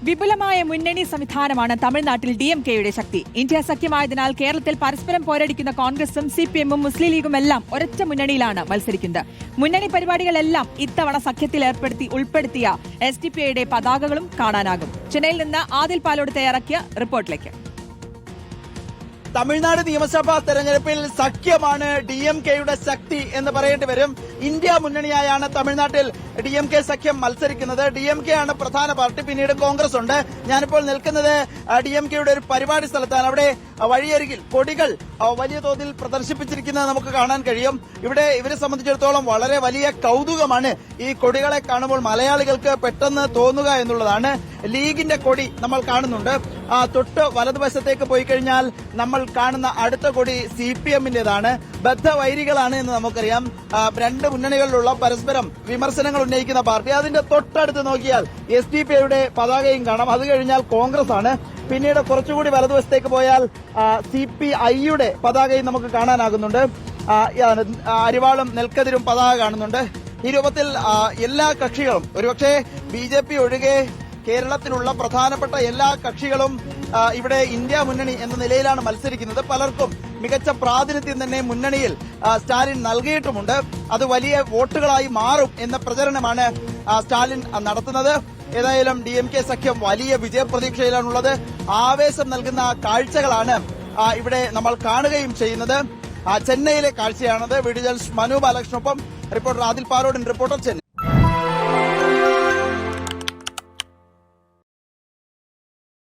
വിപുലമായ മുന്നണി സംവിധാനമാണ് തമിഴ്നാട്ടിൽ DMK-യുടെ ശക്തി. ഇന്ത്യ സഖ്യമായതിനാൽ കേരളത്തിൽ പരസ്പരം പോരടിക്കുന്ന കോൺഗ്രസും CPM-ഉം മുസ്ലിം ലീഗുമെല്ലാം ഒരൊറ്റ മുന്നണിയിലാണ് മത്സരിക്കുന്നത്. മുന്നണി പരിപാടികളെല്ലാം ഇത്തവണ സഖ്യത്തിൽ ഉൾപ്പെടുത്തിയ SDP-യുടെ പതാകകളും കാണാനാകും. ചെന്നൈയിൽ നിന്ന് ആദിൽ പാലോട് തയ്യാറാക്കിയ റിപ്പോർട്ടിലേക്ക്. തമിഴ്നാട് നിയമസഭാ തെരഞ്ഞെടുപ്പിൽ സഖ്യമാണ് DMK-യുടെ ശക്തി എന്ന് പറയേണ്ടി വരും. ഇന്ത്യ മുന്നണിയായാണ് തമിഴ്നാട്ടിൽ DMK സഖ്യം മത്സരിക്കുന്നത്. DMK ആണ് പ്രധാന പാർട്ടി, പിന്നീട് കോൺഗ്രസ് ഉണ്ട്. ഞാനിപ്പോൾ നിൽക്കുന്നത് DMK-യുടെ ഒരു പരിപാടി സ്ഥലത്താണ്. അവിടെ വഴിയരികിൽ കൊടികൾ വലിയ തോതിൽ പ്രദർശിപ്പിച്ചിരിക്കുന്നത് നമുക്ക് കാണാൻ കഴിയും. ഇവിടെ ഇവരെ സംബന്ധിച്ചിടത്തോളം വളരെ വലിയ കൗതുകമാണ് ഈ കൊടികളെ കാണുമ്പോൾ മലയാളികൾക്ക് പെട്ടെന്ന് തോന്നുക എന്നുള്ളതാണ്. ലീഗിന്റെ കൊടി നമ്മൾ കാണുന്നുണ്ട്. തൊട്ട് വലതുവശത്തേക്ക് പോയി കഴിഞ്ഞാൽ നമ്മൾ കാണുന്ന അടുത്ത കൊടി CPM-ന്റേതാണ്. ബദ്ധവൈരികളാണ് എന്ന് നമുക്കറിയാം. രണ്ട് മുന്നണികളിലുള്ള പരസ്പരം വിമർശനങ്ങൾ ഉന്നയിക്കുന്ന പാർട്ടി. അതിന്റെ തൊട്ടടുത്ത് നോക്കിയാൽ SDP-യുടെ പതാകയും കാണാം. അത് കഴിഞ്ഞാൽ കോൺഗ്രസ് ആണ്. പിന്നീട് കുറച്ചുകൂടി വലതുവശത്തേക്ക് പോയാൽ CPI-യുടെ പതാകയും നമുക്ക് കാണാനാകുന്നുണ്ട്. അരിവാളും നെൽക്കതിരും പതാക കാണുന്നുണ്ട്. ഈ രൂപത്തിൽ എല്ലാ കക്ഷികളും, ഒരുപക്ഷെ BJP ഒഴികെ കേരളത്തിലുള്ള പ്രധാനപ്പെട്ട എല്ലാ കക്ഷികളും ഇവിടെ ഇന്ത്യ മുന്നണി എന്ന നിലയിലാണ് മത്സരിക്കുന്നത്. പലർക്കും മികച്ച പ്രാതിനിധ്യം തന്നെ മുന്നണിയിൽ സ്റ്റാലിൻ നൽകിയിട്ടുമുണ്ട്. അത് വലിയ വോട്ടുകളായി മാറും എന്ന പ്രചരണമാണ് സ്റ്റാലിൻ നടത്തുന്നത്. ഏതായാലും DMK സഖ്യം വലിയ വിജയപ്രതീക്ഷയിലാണുള്ളത്. ആവേശം നൽകുന്ന കാഴ്ചകളാണ് ഇവിടെ നമ്മൾ കാണുകയും ചെയ്യുന്നത്. ചെന്നൈയിലെ കാഴ്ചയാണത്. വീഡിയോ ജേർണലിസ്റ്റ് മനു ബാലകൃഷ്ണനൊപ്പം റിപ്പോർട്ടർ ആദിൽ പാലോടൻ, റിപ്പോർട്ടർ ചെന്നൈ.